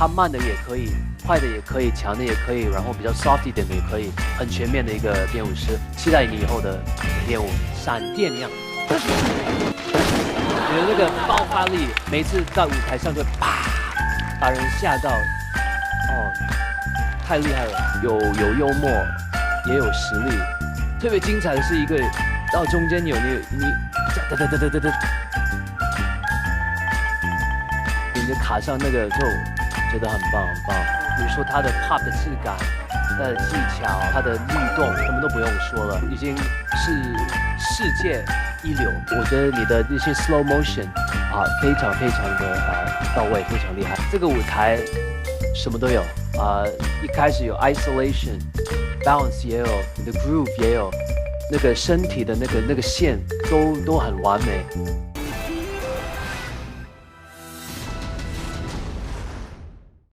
它慢的也可以，快的也可以，强的也可以，然后比较 soft 一点的也可以，很全面的一个编舞师。期待你以后的编舞，闪电一样。你的那个爆发力，每次在舞台上就啪，把人吓到。哦，太厉害了，有幽默，也有实力。特别精彩的是一个到中间有你你就卡上那个就觉得很棒很棒。比如说他的 pop 的质感、他的技巧、他的律动，什么都不用说了，已经是世界一流。我觉得你的那些 slow motion 啊，非常非常的到位，非常厉害。这个舞台什么都有一开始有 isolation、balance 也有，你的 groove 也有，那个身体的那个线都很完美。